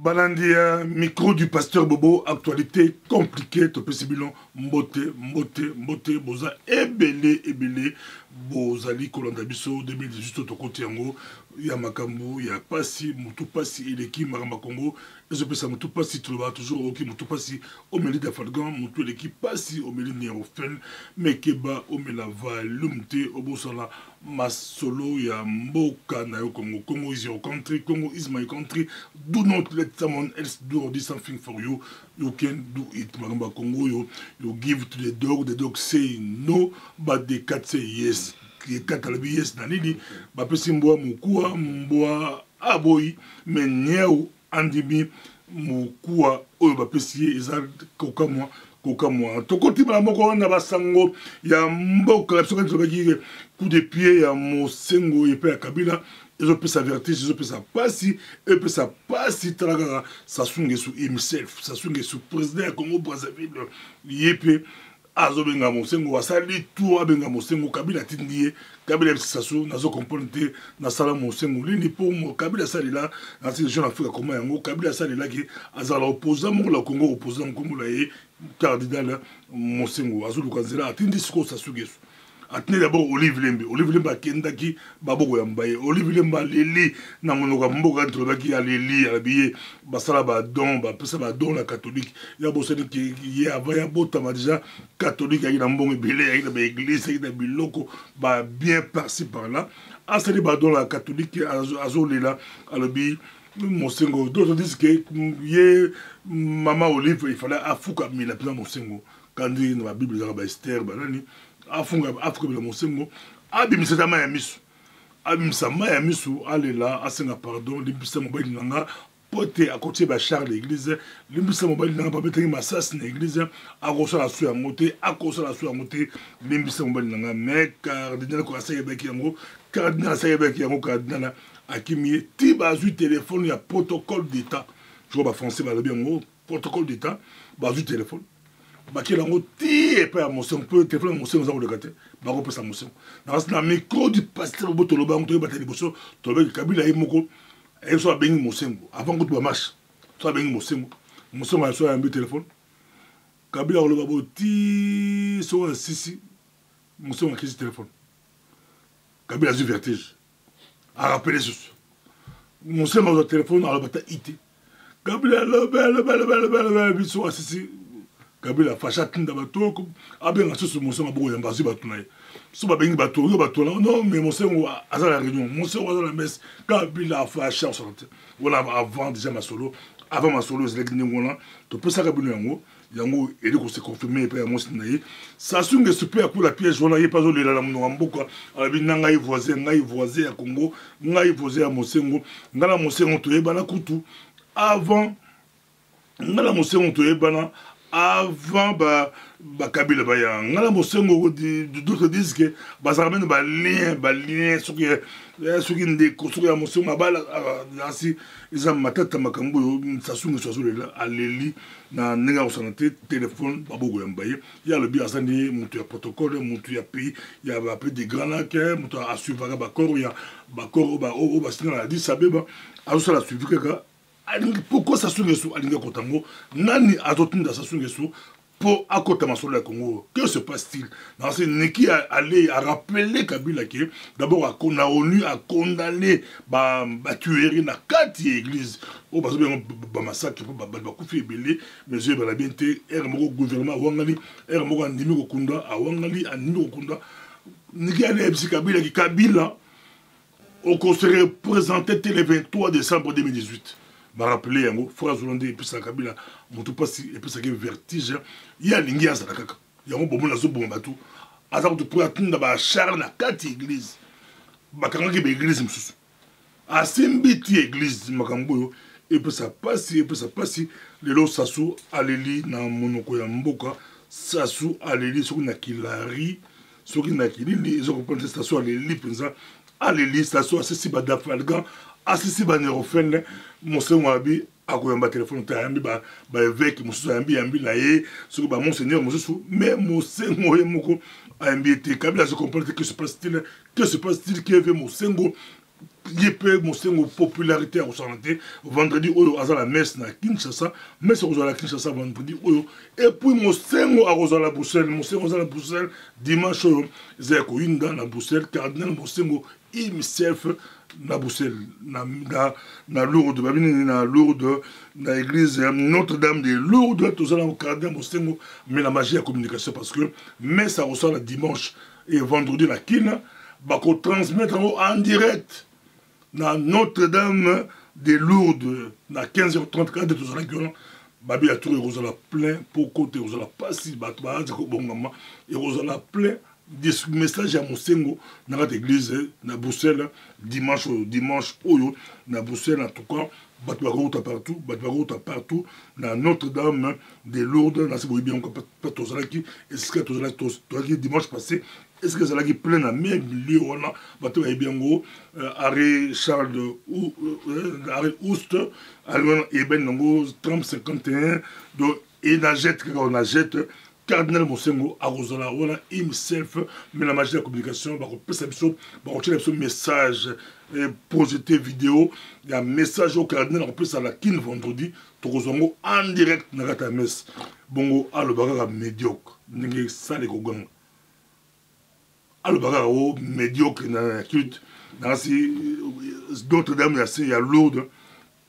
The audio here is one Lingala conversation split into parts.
Balandia, micro du pasteur Bobo, actualité compliquée, topé sibilon, mbote, boza, ebele, bozali, kolanda biso, 2018, tokoti yango, ya makambo, ya pasi, mutu pasi, eleki, maramba Congo, et ça mutu pasi, tu le vois toujours, ok, mutu pasi, omeli d'Afalgan, mutu eleki pasi, omeli Nérofen, mekeba, omelava, lumte, obosala, masolo, ya mboka, na yo Congo, Congo is your country, Congo is my country, do not let someone else do something for you. You can do it. Maramba Congo, you give to the dog say no, but the cat say yes. The cat will be yes. Nanidi, bapesi mboa mukua, mboa aboyi, menyeu andimi mukua oyo bapesi eza kokamwa. Tokoti ba moko na basango ya mboka la biso tobaki coup de pied ya mosengo epe ya Kabila. Ils ont pu s'avertir, ils ont pu s'apasser, ils ont pu s'apasser, ça songe sous himself, ça songe sous président Congo Brazzaville, yépe, azobenga mosengo, wasali tout abenga mosengo, Kabila tindie, Kabila sassou, nazo componente, na sala mosengo, lini pour mo, Kabila sali là, dans ces gens d'Afrique comme yango, Kabila sali là qui, azala opposant, mon la Congo opposant, comme la yé, cardinal mosengo, azulu kanzela, tindi siko ça songe sous. Atene d'abord Olive Lemba kendaki baboko ya mbaye Olive Lemba leli na monoka mboka ntolobaki ya leli ya biye basala ba don ba pesa ba don la catholique ya bosani ki ya avaya botama déjà catholique ya mbongo belé ya ba église ya biloko ba bien par-ci par-là asali ba don la catholique azolela alobi Mosengo d'autres disent que ye mama Olive il fallait afuka mila pesa Mosengo quand dans la Bible dans ba Esther banani afunga bila mosengo abimisa tama ya misu abimisa ma ya misu alela asenga pardon limbisa mobali nanga pote akotie ba Charles l'église limbisa mobali nanga ba betengi masasi na église akosa la su ya moté limbisa mobali nanga mais cardinal ko asaya beki yango cardinal cardinal akimi ti bazu téléphone ya protocole d'état je vois ba français ba lobi yango protocole d'état bazu téléphone bakela ngo ti epa ya mosengo pe téléphone mosengo za ko lekate ba ko pesa mosengo na micro du pasteur Bobo toloba ngo to bateli boso toloba Kabila ye moko e so bengi mosengo avant ko ba marche so bengi mosengo ya so ya mbi téléphone Kabila ko ba ti so sisi mosengo ki téléphone Kabila a eu vertige a rappelé ce mosengo au téléphone a bata ité Kabila le belle biso sisi Kabila facha tinda bato abenga susu mosengo boko yamba zu bato naye so babengi bato non mais mosengo aza la réunion mosengo aza la messe Kabila facha sorte voilà avant déjà ma solo zelek ngona to pesa Kabila yango eli ko se confirmer pe mo sinaye ça sunge super pour la pièce voilà y pas zo lela na mboka abi nanga voisin ya Congo ngai voisin ya mosengo ngala mosengo to yebana kutu avant ngala mosengo to yebana avant Kabila baya ngala mosengo d'autres disent que bazaramene ba lien soki ndeko soki ya mosengo bala asi isa matata makambo sasunga sozolela aleli na nenga osanate téléphone baboko ya mbaye ya le bi asani mutu ya protocole mutu ya pays ya ba peu de grand lac mutu a suivre ba corps ya ba corps ba singa la Addis Abeba aso la suivre ka pourquoi ça songe sous alinga kotango nani azotinda ça songe sous pour akota masolo ya Congo que se passe-t-il dans ce neki aller à rappeler Kabila que d'abord a ONU a condamné ba tuerie na kati église o bazo ba massacre ba kufi belé mais je ba bien te moko gouvernement wangali moko andimi ko kunda a wangali andimi ko kunda neki aller Kabila ki Kabila au conseil représenté le 23 décembre 2018 m'a rappelé yango phrase hollandais et puis ça Kabila mutu pasi et puis ça que vertige ya lingi ya zakaka yango bomo na zo bomba tout aza ko pour atunda ba Charles na kati église bakanga ke ba église msusu asimbiti église makambo yo et puis ça passe le lo sasu aleli na monoko ya mboka sasu aleli soki na kilari soki na kilili ils ont compris station aleli penza aleli station asisi ba dafalgan asisi ba Nérofen mosengo abi akoyamba téléphone tayambi ba évêque mosusu yambi na ye soki ba monseigneur mosusu mais mosengo ye moko ayambi ete Kabila se comprendre que se passe-t-il que veut mosengo yepe mosengo popularité à santé vendredi oyo aza la messe na Kinshasa messe ozo la Kinshasa vendredi oyo et puis mosengo a la Bruxelles mosengo za la Bruxelles dimanche oyo za ko inda na Bruxelles cardinal mosengo himself na Bruxelles na Lourdes babini na Lourdes na église Notre-Dame de Lourdes tous là au cardinal mosengo mais la magie à communication parce que messe a reçoit la dimanche et vendredi la Kina bako transmettre en direct na Notre-Dame de Lourdes na 15h30 quand tous là que babi a tout rosala plein pour côté rosala pas si bato ba ko bongama et rosala plein des messages à mosengo na la église na Bruxelles dimanche oyo na Bruxelles en tout cas bato ba partout na Notre-Dame de Lourdes na c'est bien encore pas tous là qui est-ce que tous là qui dimanche passé est-ce que ça l'a plein à même lieu on a bateau est bien gros arrêt Charles ou arrêt Oust alors et ben nango 3051 donc et na jette on a jette cardinal mosengo a rosala wala himself mais la magie de la communication ba ko pesa biso ba ko tshela message projeté vidéo il y a message au cardinal en plus à la kin vendredi to kozongo en direct na kata messe bongo alo baka médiocre ndenge sale ko ganga alobaka o médiocre na culte dans si d'autres dames il y a Lourdes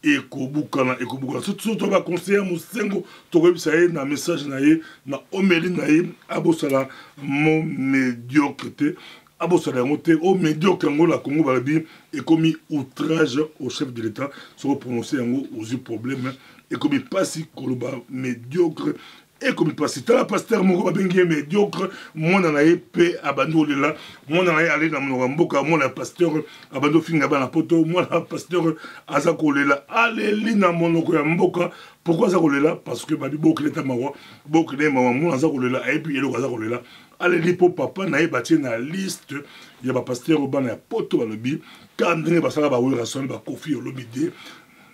et kobukana surtout ba conseiller mosengo to rebisa ye na message na ye na homélie na ye abosala mo médiocrité abosala ngote o médiocre ngo la Congo balabi et commis outrage au chef de l'État sur prononcer ngo aux problèmes et commis pas si koloba médiocre et comme il passe, la pasteur moko babengi médiocre, mon anaye pe abando lela, mon anaye aller na mboka, mon pasteur abando finga ba na poto, mon pasteur azako lela, allez na monoko ya mboka. Pourquoi azako lela? Parce que babi boko leta mawa, boko le mawa, mon azako lela et puis elo azako lela. Allez lipo papa na ebati na liste ya ba pasteur ba na poto ba lobi, kandine basala ba wira son ba kofi olomide,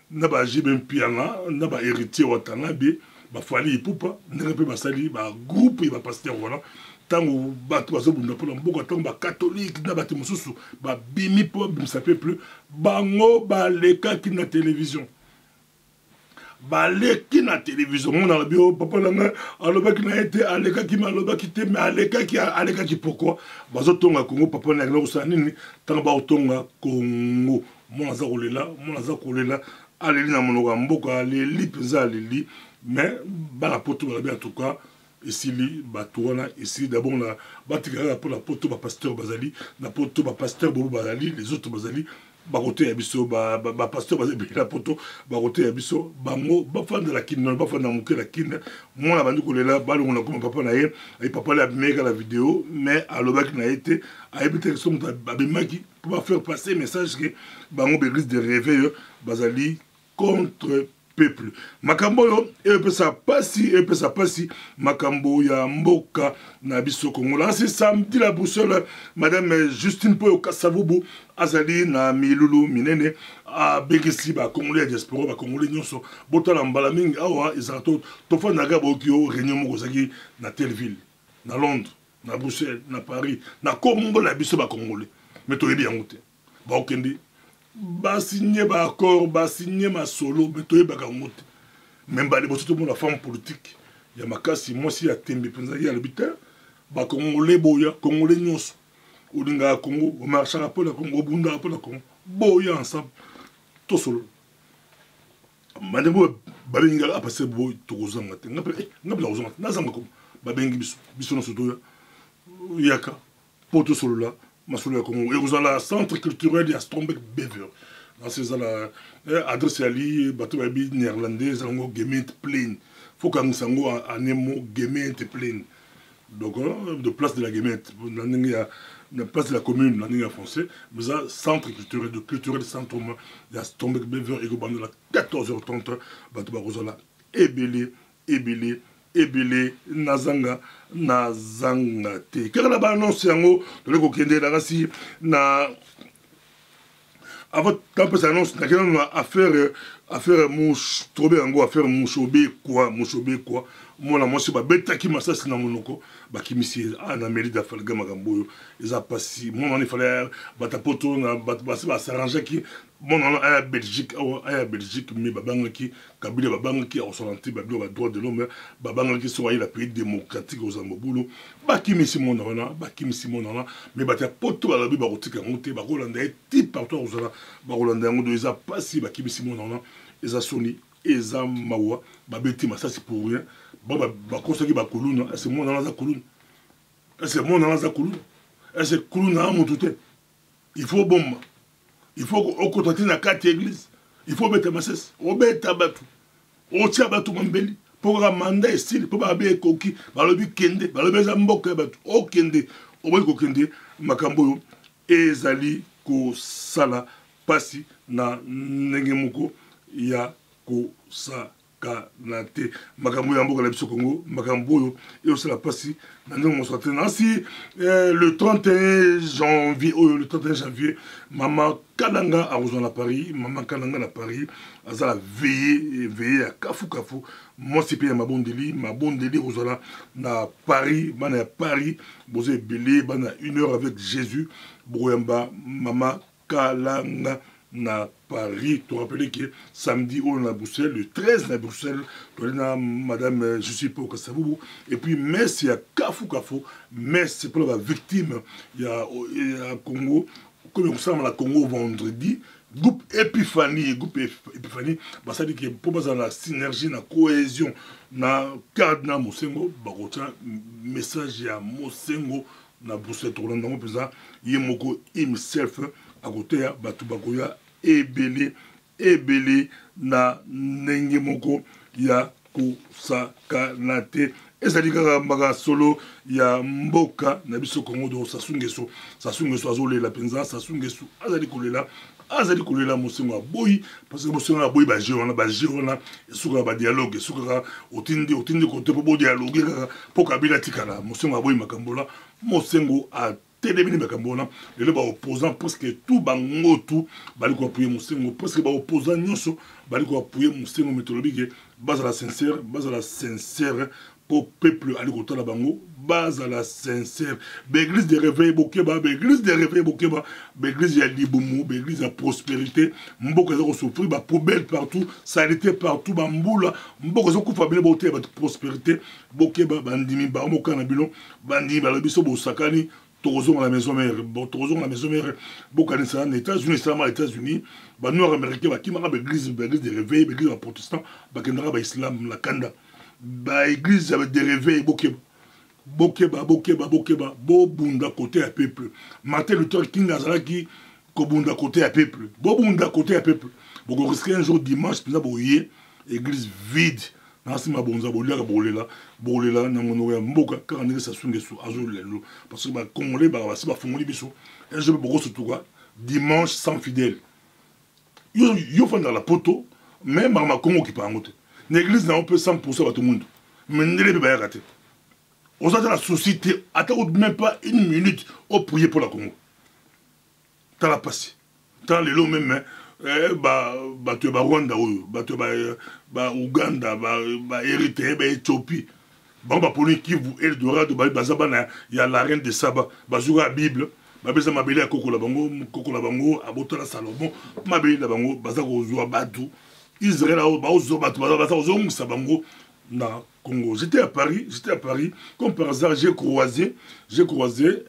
na ba jibe mpiana, na ba héritier watanabe. Ba fali ipupa ndenge pe basali ba groupe ba pasteur voilà tango bato bazobunda pona mboka tango ba catholique na bato mosusu ba bimi po bimsa peuple bango ba leka ki na télévision baleki na télévision mon na bio papa langa alobaki na été aleka ki malobaki te mais aleka ki pourquoi bazotonga Congo papa na ngelo sanini tango ba otonga Congo mon za kolela aleli na monoko mboka aleli penza aleli mais la poto en tout cas ici ici d'abord la batikara pour la poto ba pasteur bazali la poto ba pasteur bobo bazali les autres bazali ba côté ya biso ba pasteur bazali la poto ba côté ya biso bango ba fan de la kin ba fan na muke la kin moi la bandi kolela ba lo na comme papa na ye et papa la mega la vidéo mais alobaki na été a évité que son babimaki pour faire passer message que bango l'église de réveil bazali contre peuple makambo yo epesa pasi makambo ya mboka na biso Congo là c'est samedi la boussole madame Justine Poyo Kasavubu azali na milulu minene a begisi ba congolais diaspora ba congolais nyonso botala mbala mingi awa izato to fa na gabo kio réunion moko zaki na telle ville na Londres na Bruxelles na Paris na Congo la biso ba congolais mais to yebi yango te ba okende ba signé ba accord ba signé ma solo mais to ba ngote même ba les tout la femme politique ya makasi moi si ya tembe penza ya l'habitat ba congolais boya congolais nyonso olinga Congo o marchera pour la Congo bunda pour la Congo boya ensemble to solo mademo ba binga a passer boy to kozanga te ngapela kozanga nazanga ko ba bengi biso no soto yaka pour to solo là masolo ya Congo et vous avez le centre culturel ya Strombeck Bever dans ces ala adresse ali bato ba bi néerlandais zango Gemeente Plein faut que sango anemo Gemeente Plein donc de place de la Gemeente la place de la commune la français mais ça centre culturel centre ya Strombeck Bever et go bande la 14h30 bato ba rozala ebele nazanga te kaka ba annonce yango de ko kende la kasi na avant tant que ça annonce na affaire affaire mouche trobe yango affaire mouche quoi mona mwasi babetaki masasi na monoko bakimisi na mairie d'afalga makambo oyo eza pasi mona wana ifale batapoto na bato basi basarrangeaki mona wana aya Belgique mais babangaki Kabila babangaki akosolante babilo ba droit de l'homme babangaki so ayi la pays démocratique aux Zambobulu bakimisi mona wana mais batapoto balobi bakotika yango te bakolanda eti partout ozala bakolanda yango do eza pasi bakimisi mona wana eza soni eza mawa babeti masasi pour rien bakosaki bakuluna ese mona wana za kuluna ese kuluna amutu te il faut bomba il faut okotati na kati église il faut beta masasi obeta batu otia batu mambeli po ka manda esili po babe ekoki balobi kende balobi eza mboka ya batu okende oboyi kokende makambo oyo ezali kosala pasi na ndenge moko ya kosakana te makambo ya mboka na biso Congo makambo oyo ezosala pasi na ndenge mosusu te nansi le 31 janvier mama Kalanga arozwa na Paris na Paris azala veillé ya kafu mwasi pe ya mabondeli ozala na Paris bana ya Paris bozo ebele bana 1 heure avec Jésus boyamba mama Kalanga na Paris, tu rappelles que samedi on a Bruxelles, le 13 à Bruxelles, tu as madame je suis pour Kassabou et puis merci à Kafu merci pour la victime il y a Congo comme on sait la Congo vendredi groupe Épiphanie bah ça dit que pour pas la synergie la cohésion na cadre na Mosengo bah message à Mosengo na Bruxelles to landa peza yemoko himself à côté ya batu bakoya ebele na ndenge moko ya kosakana te ezali kaka mbaka solo ya mboka na biso Congo do Sasungeso azolela penza Sasungeso azali kolela mosengo aboyi parce que mosengo aboyi baje wana esuka ba dialogue esuka otindi kote po dialogue kaka po Kabila tikala mosengo aboyi makambola mosengo a telebini makambola lelo ba opposant presque tout bango tout bali ko appuyer mosengo presque ba opposant nyonso bali ko appuyer mosengo méthodologique bazala sincère pour peuple ali ko tala bango bazala sincère l'église de réveil bokeba l'église ya libumu l'église ya prospérité mboka za ko souffrir ba poubelle partout saleté partout ba mbula mboka za ko fa bile bote ba prospérité bokeba bandimi ba moka na bilo bandimi ba lobiso bosakani Tourozon à la maison mère, beaucoup aux États-Unis, seulement aux États-Unis, les Noirs américains, qui m'ont l'église de réveil, l'église protestant, l'islam, la Kanda, l'église de réveil, Bokeba, Bobunda côté à peuple. Martin Luther King Azalaki, Kobunda côté à peuple. Bobunda côté à peuple. Vous risquez un jour dimanche, puis vous voyez, église vide. Nasi mabonza bolela na mono ya mboka kaka ndenge Sasungeso azolelo parce que ba congolais ba fongoli biso un jour boko sotuka dimanche sans fidèle yo fanda la poto même ma Congo qui pango te l'église na on peut 100% ba tout monde mais ndele ba yakate on a la société attends même pas une minute au prier pour la Congo t'as la passé t'as les lots même bato ya Rwanda oyo bato ba Uganda ba Eritrea ba Éthiopie bango baponi Kivu Eldorado bazaba ya la reine de Saba bazuka Bible babeza mabele ya kokola bango abotala Salomon mabele la bango baza kozwa batu Israël bazo batu baza kozongisa bango na Congo. J'étais à Paris comme par hasard j'ai croisé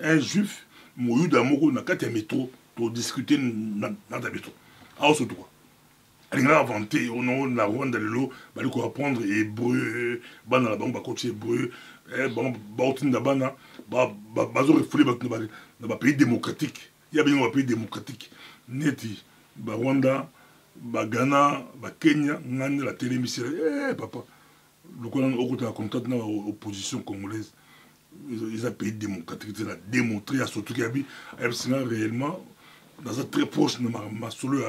un juif moyuda moko na kati ya métro pour discuter na métro. Ah, surtout quoi. Elle a inventé, on a Rwanda lelo, bali ko apprendre hébreu, bana la banque coach hébreu, bautinda bana, bazo refouler dans ba pays démocratique. Il y a bien un pays démocratique. Neti, ba Rwanda, ba Ghana, ba Kenya, ngane la télémission. Papa, le colon au côté de la contact na opposition congolaise. Ils ont un pays démocratique, c'est la démontré à surtout qu'il y a réellement dans un très proche de ma solo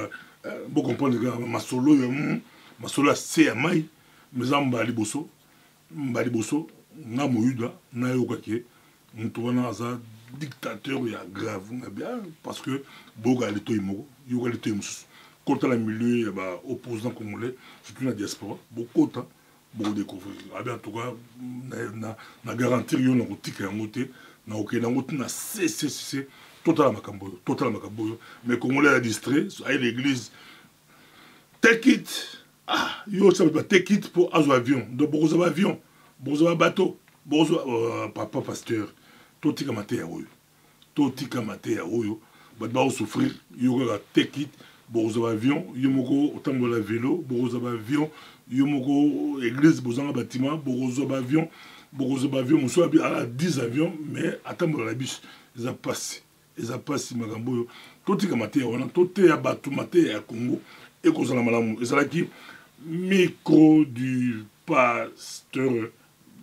vous comprenez ma solo a CMI mais en Mbaliboso na moyuda na yokake mutwana za dictateur ya grave bien parce que boga lito imoko yoka lito imsusu Quand la milieu, bah, opposant congolais, surtout la diaspora, beaucoup de temps, beaucoup découvrir. En tout cas, na garantir yon na kotika yangote, na ok na ngote na c'est total makamboyo. Mais congolais a distrait, à l'église, take it, yo ça va take it pour azo avion, donc beaucoup avion, beaucoup bateau, beaucoup papa pasteur, totika mate ya oyo, ba souffrir, yo ga take it. Bozo avion, yomoko otambola vélo, bozo avion, yomoko église, bozo bâtiment, bozo avion, monsieur a 10 avions, mais atambola la biche, ils a passé magambo, tout est comme on a tout est à Batumate à Congo, et qu'on s'en a malamu, et c'est là qui micro du pasteur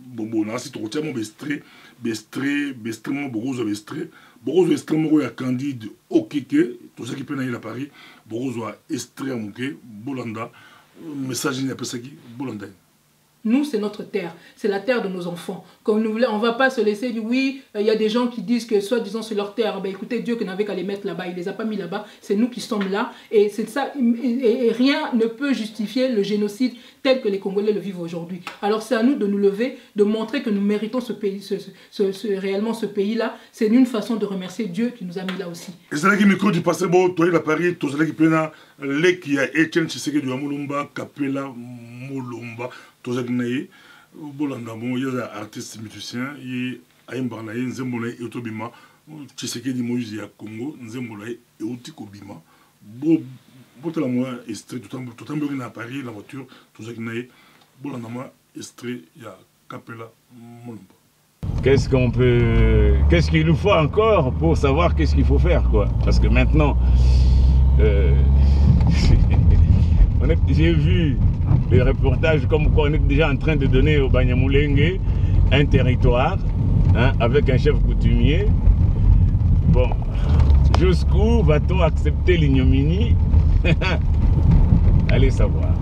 Bobo, là c'est tout tellement bestré, mon bozo bestré. Bozo extrêmement candide au Keke, tout ça qui peut aller à Paris, Bozo extrêmement Bolanda, message n'y a pas ça qui Bolanda. Nous, c'est notre terre, c'est la terre de nos enfants. Comme nous voulons, on ne va pas se laisser dire oui, il y a des gens qui disent que soi-disant c'est leur terre. Ben, écoutez, Dieu qui n'avait qu'à les mettre là-bas, il ne les a pas mis là-bas, c'est nous qui sommes là. Et c'est ça, et rien ne peut justifier le génocide tel que les Congolais le vivent aujourd'hui. Alors c'est à nous de nous lever, de montrer que nous méritons ce pays, réellement ce pays-là. C'est une façon de remercier Dieu qui nous a mis là aussi. Et c'est là que micro du passé, bon, toi il a Paris, tout ça qui peut être les qui a Etienne Tshisekedi du Amulumba, Kapela Mulumba. Tout ça qui est Bolanda, bon, il y a des artistes musiciens, il y a un barnaï, un zembolaï et autobima, Tshisekedi Moïse à Congo, un zembolaï et otikobima. Bon, la moi, extrait, tout le temps, à Paris, la voiture, tout ça qui est Bolanda, moi, extrait, il y a Capella Molumba. Qu'est-ce qu'il nous faut encore pour savoir qu'est-ce qu'il faut faire, quoi? Parce que maintenant, j'ai vu les reportages comme quoi on est déjà en train de donner au Banyamulenge un territoire, hein, avec un chef coutumier. Bon, jusqu'où va-t-on accepter l'ignominie? Allez savoir.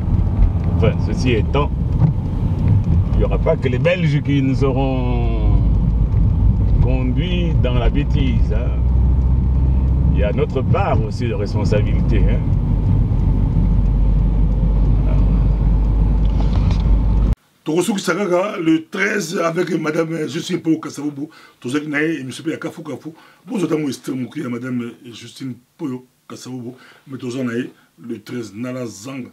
Enfin, ceci étant, il n'y aura pas que les Belges qui nous auront conduits dans la bêtise. Hein. Il y a notre part aussi de responsabilité. Hein. Le 13 avec madame Justine Poyo Kasavubu, tout ça qui n'a et monsieur Kafu Kafu, vous avez un madame Justine Poyo Kasavubu, mais tout ça le 13 Nala Zang,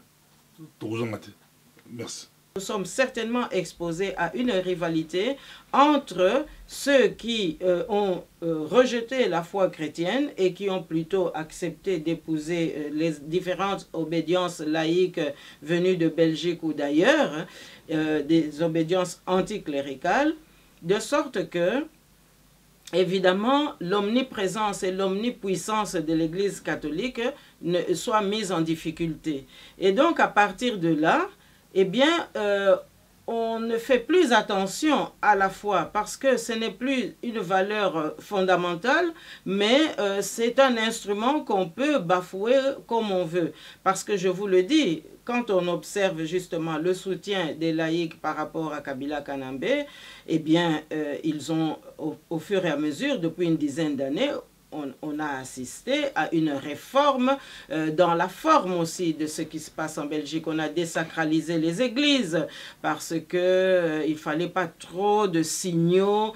merci. Nous sommes certainement exposés à une rivalité entre ceux qui ont rejeté la foi chrétienne et qui ont plutôt accepté d'épouser les différentes obédiences laïques venues de Belgique ou d'ailleurs, des obédiences anticléricales, de sorte que, évidemment, l'omniprésence et l'omnipuissance de l'Église catholique soient mises en difficulté. Et donc, à partir de là, eh bien, on ne fait plus attention à la foi parce que ce n'est plus une valeur fondamentale, mais c'est un instrument qu'on peut bafouer comme on veut. Parce que je vous le dis, quand on observe justement le soutien des laïcs par rapport à Kabila Kanambe, eh bien, ils ont, au fur et à mesure, depuis une dizaine d'années, on a assisté à une réforme dans la forme aussi de ce qui se passe en Belgique. On a désacralisé les églises parce que il fallait pas trop de signaux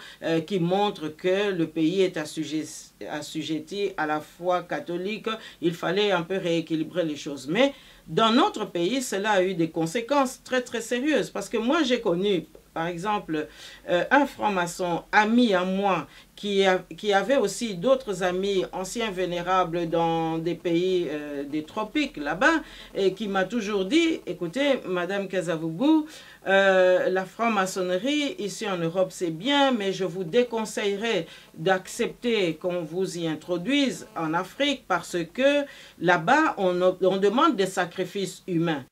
qui montrent que le pays est assujetti à la foi catholique. Il fallait un peu rééquilibrer les choses. Mais dans notre pays, cela a eu des conséquences très très sérieuses parce que moi j'ai connu, par exemple, un franc-maçon ami à moi qui avait aussi d'autres amis anciens vénérables dans des pays des tropiques là-bas et qui m'a toujours dit, écoutez, Madame Kasavubu, la franc-maçonnerie ici en Europe c'est bien, mais je vous déconseillerais d'accepter qu'on vous y introduise en Afrique parce que là-bas on demande des sacrifices humains.